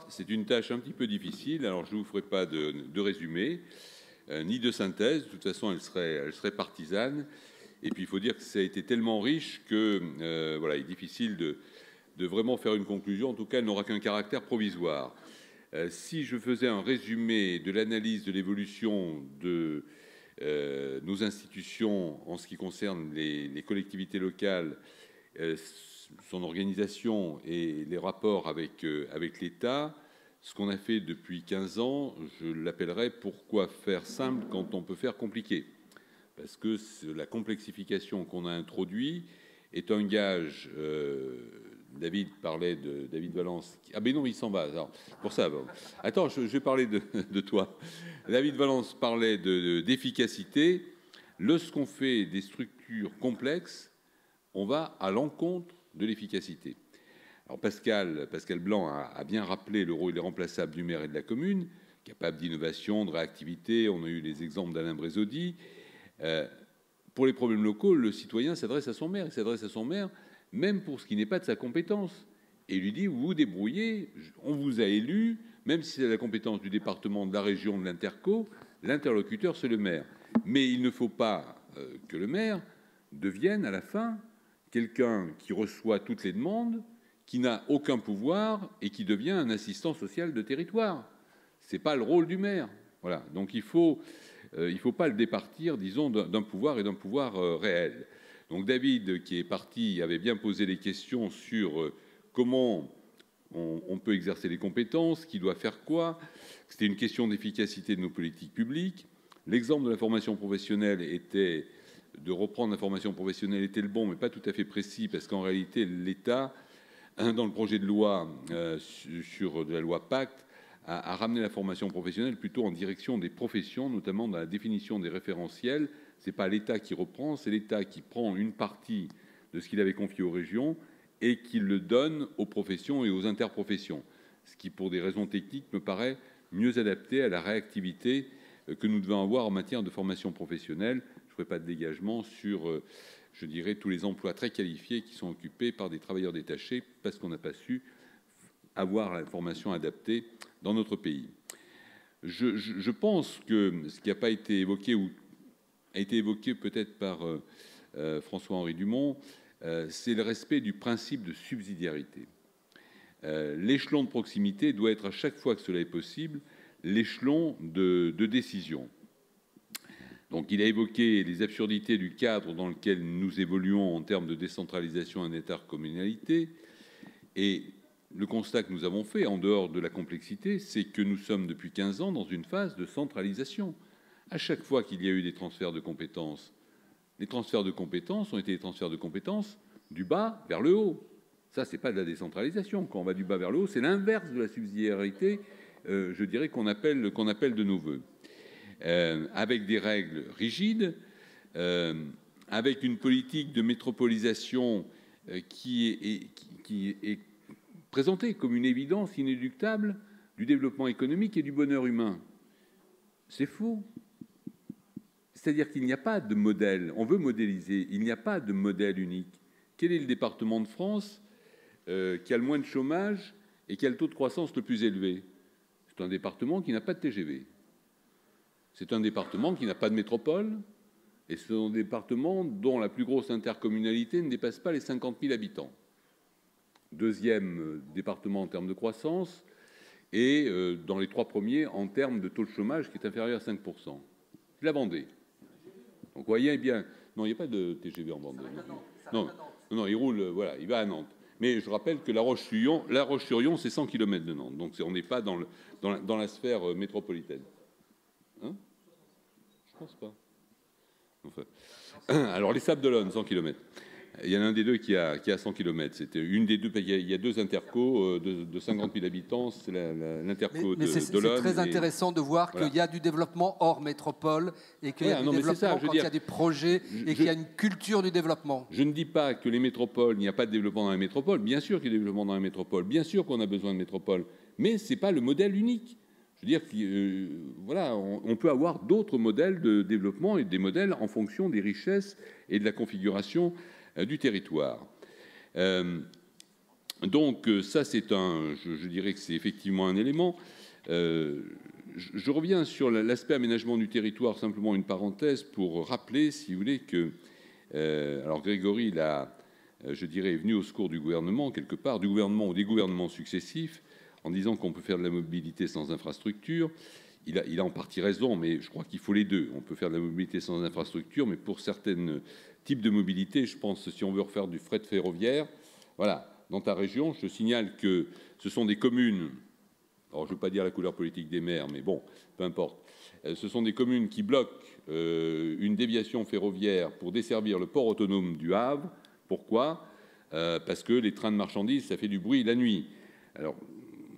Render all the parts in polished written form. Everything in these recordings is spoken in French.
C'est une tâche un petit peu difficile, alors je ne vous ferai pas de résumé, ni de synthèse, de toute façon elle serait partisane, et puis il faut dire que ça a été tellement riche que voilà, il est difficile de vraiment faire une conclusion, en tout cas elle n'aura qu'un caractère provisoire. Si je faisais un résumé de l'analyse de l'évolution de nos institutions en ce qui concerne les collectivités locales, son organisation et les rapports avec l'État, ce qu'on a fait depuis 15 ans, je l'appellerais « Pourquoi faire simple quand on peut faire compliqué ?» Parce que la complexification qu'on a introduite est un gage. David parlait de David Valence. Ah ben non, il s'en va. Alors, pour ça, bon. Attends, je vais parler de toi. David Valence parlait d'efficacité. Lorsqu'on fait des structures complexes, on va à l'encontre de l'efficacité. Alors Pascal Blanc a bien rappelé le rôle irremplaçable du maire et de la commune, capable d'innovation, de réactivité. On a eu les exemples d'Alain Brésaudy. Pour les problèmes locaux, le citoyen s'adresse à son maire. Il s'adresse à son maire même pour ce qui n'est pas de sa compétence. Et il lui dit, vous vous débrouillez, on vous a élu, même si c'est la compétence du département, de la région, de l'interco, l'interlocuteur, c'est le maire. Mais il ne faut pas que le maire devienne, à la fin, quelqu'un qui reçoit toutes les demandes, qui n'a aucun pouvoir et qui devient un assistant social de territoire. Ce n'est pas le rôle du maire. Voilà. Donc il faut pas le départir, disons, d'un pouvoir et d'un pouvoir réel. Donc David, qui est parti, avait bien posé les questions sur comment on peut exercer les compétences, qui doit faire quoi. C'était une question d'efficacité de nos politiques publiques. L'exemple de la formation professionnelle était de reprendre la formation professionnelle était le bon, mais pas tout à fait précis, parce qu'en réalité, l'État, dans le projet de loi sur de la loi Pacte, a ramené la formation professionnelle plutôt en direction des professions, notamment dans la définition des référentiels. Ce n'est pas l'État qui reprend, c'est l'État qui prend une partie de ce qu'il avait confié aux régions et qui le donne aux professions et aux interprofessions, ce qui, pour des raisons techniques, me paraît mieux adapté à la réactivité que nous devons avoir en matière de formation professionnelle. Je ne ferai pas de dégagement sur, je dirais, tous les emplois très qualifiés qui sont occupés par des travailleurs détachés parce qu'on n'a pas su avoir la formation adaptée dans notre pays. Je pense que ce qui n'a pas été évoqué, ou a été évoqué peut-être par François-Henri Dumont, c'est le respect du principe de subsidiarité. L'échelon de proximité doit être, à chaque fois que cela est possible, l'échelon de décision. Donc il a évoqué les absurdités du cadre dans lequel nous évoluons en termes de décentralisation et d'intercommunalité, et le constat que nous avons fait, en dehors de la complexité, c'est que nous sommes depuis 15 ans dans une phase de centralisation. À chaque fois qu'il y a eu des transferts de compétences, les transferts de compétences ont été des transferts de compétences du bas vers le haut. Ça, ce n'est pas de la décentralisation. Quand on va du bas vers le haut, c'est l'inverse de la subsidiarité, je dirais, qu'on appelle de nos voeux. Avec des règles rigides, avec une politique de métropolisation qui est présentée comme une évidence inéluctable du développement économique et du bonheur humain. C'est faux. C'est-à-dire qu'il n'y a pas de modèle. On veut modéliser. Il n'y a pas de modèle unique. Quel est le département de France qui a le moins de chômage et qui a le taux de croissance le plus élevé? C'est un département qui n'a pas de TGV. C'est un département qui n'a pas de métropole. Et c'est un département dont la plus grosse intercommunalité ne dépasse pas les 50 000 habitants. Deuxième département en termes de croissance, et dans les trois premiers en termes de taux de chômage qui est inférieur à 5%. C'est la Vendée. Donc vous voyez bien, non, il n'y a pas de TGV en Vendée. Non, il roule, voilà, il va à Nantes. Mais je rappelle que La Roche-sur-Yon, c'est 100 km de Nantes. Donc on n'est pas dans la sphère métropolitaine. Hein? Je pense pas. Enfin. Alors les Sables-d'Olonne, 100 km. Il y en a un des deux qui a 100 km. C'était une des deux. Il y a deux intercos de 50 000 habitants. C'est l'interco d'Olonne. C'est très intéressant de voir qu'il y a du développement hors métropole et qu'il y a du développement quand il y a des projets et qu'il y a une culture du développement. Je ne dis pas que les métropoles, il n'y a pas de développement dans les métropoles. Bien sûr qu'il y a du développement dans les métropoles. Bien sûr qu'on a besoin de métropoles. Mais ce n'est pas le modèle unique. Je veux dire, voilà, on peut avoir d'autres modèles de développement et des modèles en fonction des richesses et de la configuration du territoire. Donc ça, c'est je dirais que c'est effectivement un élément. Je reviens sur l'aspect aménagement du territoire, simplement une parenthèse pour rappeler, si vous voulez, que alors Grégory, je dirais, est venu au secours du gouvernement, quelque part, du gouvernement ou des gouvernements successifs, en disant qu'on peut faire de la mobilité sans infrastructure. Il a en partie raison, mais je crois qu'il faut les deux. On peut faire de la mobilité sans infrastructure, mais pour certains types de mobilité, je pense, si on veut refaire du fret ferroviaire, voilà. Dans ta région, je signale que ce sont des communes, alors je ne veux pas dire la couleur politique des maires, mais bon, peu importe, ce sont des communes qui bloquent une déviation ferroviaire pour desservir le port autonome du Havre. Pourquoi ? Parce que les trains de marchandises, ça fait du bruit la nuit. Alors,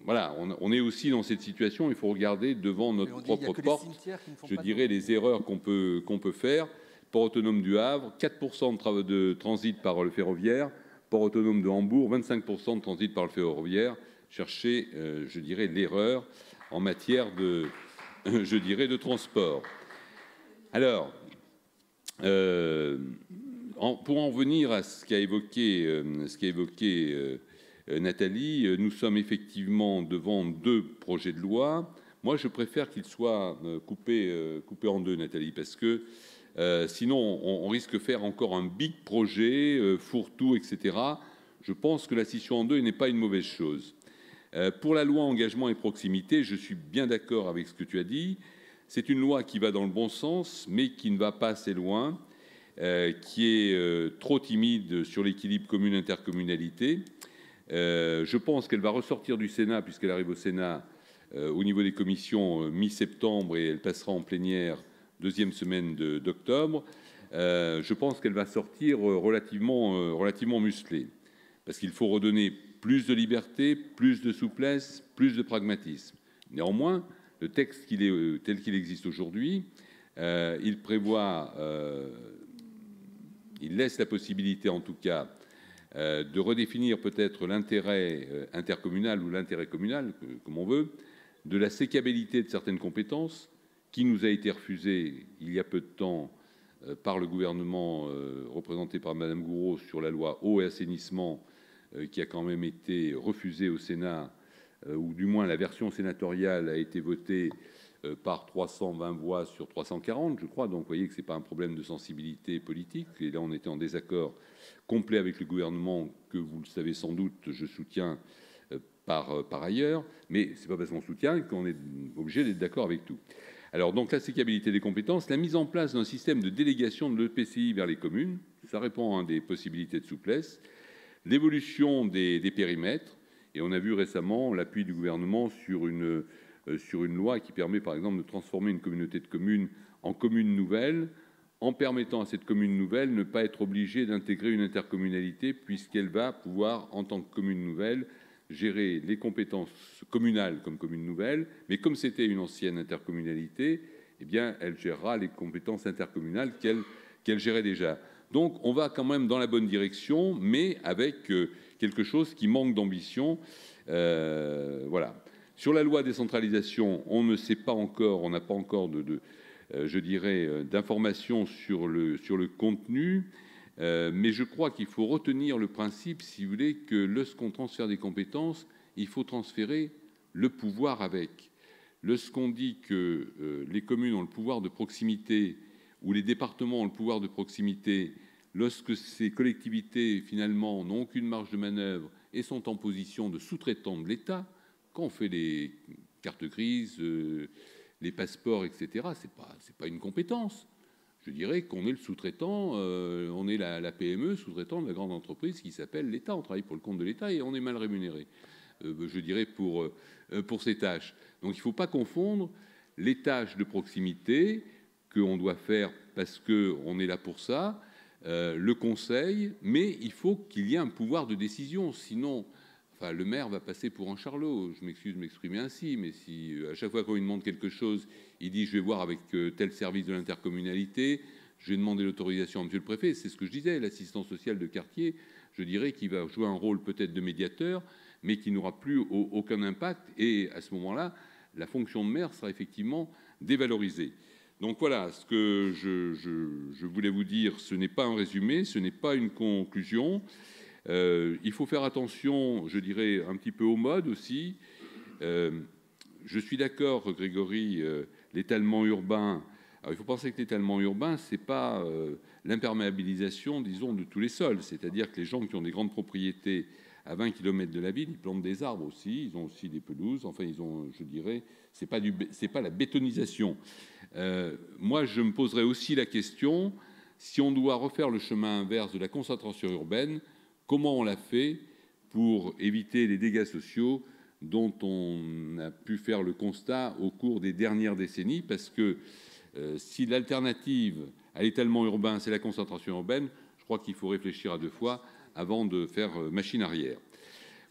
voilà, on est aussi dans cette situation, il faut regarder devant notre propre porte, je dirais, les erreurs qu'on peut faire. Port autonome du Havre, 4% de transit par le ferroviaire, port autonome de Hambourg, 25% de transit par le ferroviaire. Chercher, je dirais, l'erreur en matière de, je dirais, de transport. Alors, pour en venir à ce qu'a évoqué Nathalie, nous sommes effectivement devant deux projets de loi. Moi, je préfère qu'ils soient coupés en deux, Nathalie, parce que sinon, on risque de faire encore un big projet, fourre-tout, etc. Je pense que la scission en deux n'est pas une mauvaise chose. Pour la loi engagement et proximité, je suis bien d'accord avec ce que tu as dit. C'est une loi qui va dans le bon sens, mais qui ne va pas assez loin, qui est trop timide sur l'équilibre commune-intercommunalité. Je pense qu'elle va ressortir du Sénat, puisqu'elle arrive au Sénat au niveau des commissions mi-septembre, et elle passera en plénière deuxième semaine d'octobre. Je pense qu'elle va sortir relativement musclée, parce qu'il faut redonner plus de liberté, plus de souplesse, plus de pragmatisme. Néanmoins, le texte tel qu'il existe aujourd'hui, il laisse la possibilité, en tout cas, de redéfinir peut-être l'intérêt intercommunal ou l'intérêt communal, comme on veut, de la sécabilité de certaines compétences, qui nous a été refusée il y a peu de temps par le gouvernement représenté par Madame Gourault sur la loi eau et assainissement, qui a quand même été refusée au Sénat, ou du moins la version sénatoriale a été votée par 320 voix sur 340, je crois. Donc vous voyez que ce n'est pas un problème de sensibilité politique. Et là, on était en désaccord complet avec le gouvernement, que vous le savez sans doute, je soutiens par ailleurs. Mais ce n'est pas parce qu'on soutient qu'on est obligé d'être d'accord avec tout. Alors, donc, la sécabilité des compétences, la mise en place d'un système de délégation de l'EPCI vers les communes, ça répond à des possibilités de souplesse, l'évolution des périmètres, et on a vu récemment l'appui du gouvernement sur une loi qui permet, par exemple, de transformer une communauté de communes en commune nouvelle, en permettant à cette commune nouvelle de ne pas être obligée d'intégrer une intercommunalité, puisqu'elle va pouvoir, en tant que commune nouvelle, gérer les compétences communales comme commune nouvelle, mais comme c'était une ancienne intercommunalité, eh bien, elle gérera les compétences intercommunales qu'elle gérait déjà. Donc, on va quand même dans la bonne direction, mais avec quelque chose qui manque d'ambition. Voilà. Sur la loi décentralisation, on ne sait pas encore, on n'a pas encore je dirais, d'informations sur le contenu. Mais je crois qu'il faut retenir le principe, si vous voulez, que lorsqu'on transfère des compétences, il faut transférer le pouvoir avec. Lorsqu'on dit que les communes ont le pouvoir de proximité ou les départements ont le pouvoir de proximité, lorsque ces collectivités, finalement, n'ont aucune marge de manœuvre et sont en position de sous-traitants de l'État, quand on fait les cartes grises, les passeports, etc., c'est pas une compétence. Je dirais qu'on est le sous-traitant, on est la PME sous-traitant de la grande entreprise qui s'appelle l'État. On travaille pour le compte de l'État et on est mal rémunéré, je dirais, pour ces tâches. Donc il ne faut pas confondre les tâches de proximité qu'on doit faire parce qu'on est là pour ça, le conseil, mais il faut qu'il y ait un pouvoir de décision. Sinon, enfin, le maire va passer pour un charlot. Je m'excuse de m'exprimer ainsi, mais si à chaque fois qu'on lui demande quelque chose, il dit « je vais voir avec tel service de l'intercommunalité, je vais demander l'autorisation à monsieur le préfet », c'est ce que je disais, l'assistant social de quartier, je dirais qu'il va jouer un rôle peut-être de médiateur, mais qui n'aura plus aucun impact, et à ce moment-là, la fonction de maire sera effectivement dévalorisée. Donc voilà, ce que je voulais vous dire, ce n'est pas un résumé, ce n'est pas une conclusion. Il faut faire attention, je dirais, un petit peu aux modes aussi. Je suis d'accord, Grégory, l'étalement urbain. Alors, il faut penser que l'étalement urbain, ce n'est pas l'imperméabilisation, disons, de tous les sols. C'est-à-dire que les gens qui ont des grandes propriétés à 20 km de la ville, ils plantent des arbres aussi, ils ont aussi des pelouses. Enfin, ils ont, je dirais, c'est pas la bétonisation. Moi, je me poserais aussi la question, si on doit refaire le chemin inverse de la concentration urbaine, comment on l'a fait pour éviter les dégâts sociaux dont on a pu faire le constat au cours des dernières décennies, parce que si l'alternative à l'étalement urbain, c'est la concentration urbaine, je crois qu'il faut réfléchir à deux fois avant de faire machine arrière.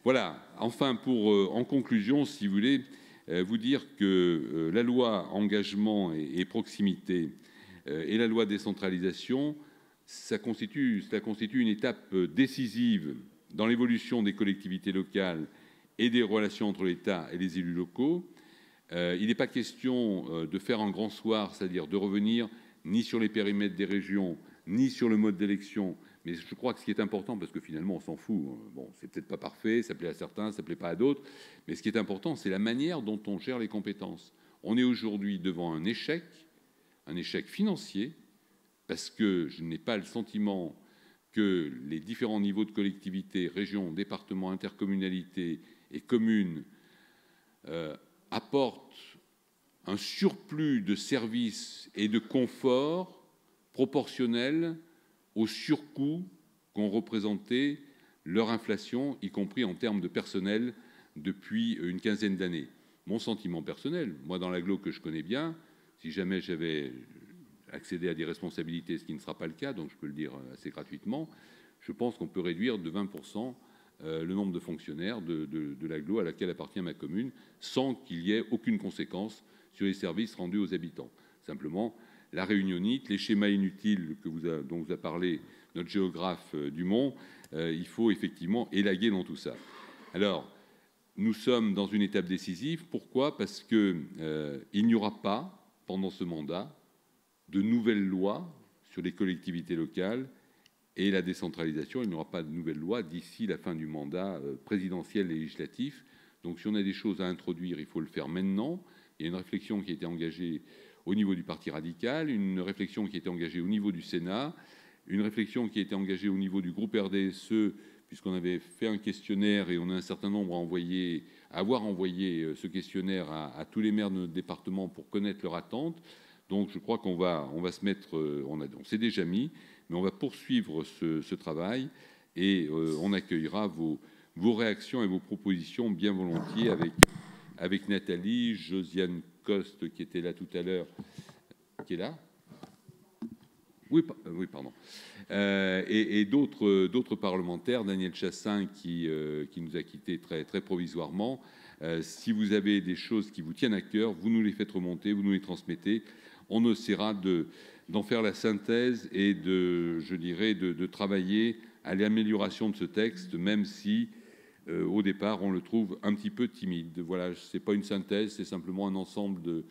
Voilà. Enfin, en conclusion, si vous voulez, vous dire que la loi engagement et proximité et la loi décentralisation, ça constitue une étape décisive dans l'évolution des collectivités locales et des relations entre l'État et les élus locaux. Il n'est pas question de faire un grand soir, c'est-à-dire de revenir ni sur les périmètres des régions, ni sur le mode d'élection. Mais je crois que ce qui est important, parce que finalement on s'en fout, bon, c'est peut-être pas parfait, ça plaît à certains, ça plaît pas à d'autres, mais ce qui est important, c'est la manière dont on gère les compétences. On est aujourd'hui devant un échec financier, parce que je n'ai pas le sentiment que les différents niveaux de collectivités, régions, départements, intercommunalités et communes apportent un surplus de services et de confort proportionnel au surcoût qu'ont représenté leur inflation, y compris en termes de personnel, depuis une quinzaine d'années. Mon sentiment personnel, moi dans l'agglo que je connais bien, si jamais j'avais accédé à des responsabilités, ce qui ne sera pas le cas, donc je peux le dire assez gratuitement, je pense qu'on peut réduire de 20% le nombre de fonctionnaires de l'agglo à laquelle appartient ma commune, sans qu'il y ait aucune conséquence sur les services rendus aux habitants. Simplement, la réunionnite, les schémas inutiles dont vous a parlé notre géographe Dumont, il faut effectivement élaguer dans tout ça. Alors, nous sommes dans une étape décisive. Pourquoi ? Parce qu'il n'y aura pas, pendant ce mandat, de nouvelles lois sur les collectivités locales et la décentralisation. Il n'y aura pas de nouvelles lois d'ici la fin du mandat présidentiel législatif. Donc, si on a des choses à introduire, il faut le faire maintenant. Il y a une réflexion qui a été engagée au niveau du Parti radical, une réflexion qui a été engagée au niveau du Sénat, une réflexion qui a été engagée au niveau du groupe RDSE, puisqu'on avait fait un questionnaire et on a un certain nombre à avoir envoyé ce questionnaire à tous les maires de notre département pour connaître leurs attentes. Donc je crois qu'on va se mettre, on s'est déjà mis, mais on va poursuivre ce travail et on accueillera vos réactions et vos propositions bien volontiers avec Nathalie, Josiane Coste qui était là tout à l'heure, qui est là. Oui, pardon. Et d'autres parlementaires, Daniel Chassaing qui nous a quittés très, très provisoirement. Si vous avez des choses qui vous tiennent à cœur, vous nous les faites remonter, vous nous les transmettez. On essaiera d'en faire la synthèse et de travailler à l'amélioration de ce texte, même si au départ on le trouve un petit peu timide. Voilà, ce n'est pas une synthèse, c'est simplement un ensemble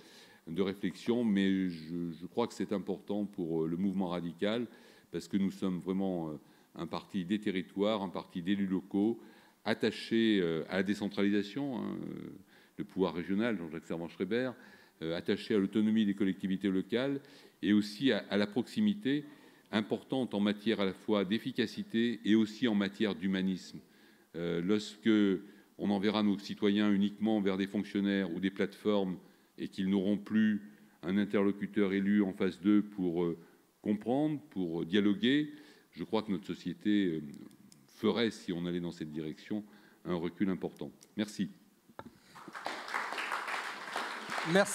de réflexions, mais je crois que c'est important pour le mouvement radical, parce que nous sommes vraiment un parti des territoires, un parti d'élus locaux, attaché à la décentralisation, le pouvoir régional, Jean-Jacques Servan-Schreiber, attaché à l'autonomie des collectivités locales, et aussi à la proximité, importante en matière à la fois d'efficacité et aussi en matière d'humanisme. Lorsque on enverra nos citoyens uniquement vers des fonctionnaires ou des plateformes et qu'ils n'auront plus un interlocuteur élu en face d'eux pour comprendre, pour dialoguer, je crois que notre société ferait, si on allait dans cette direction, un recul important. Merci. Merci.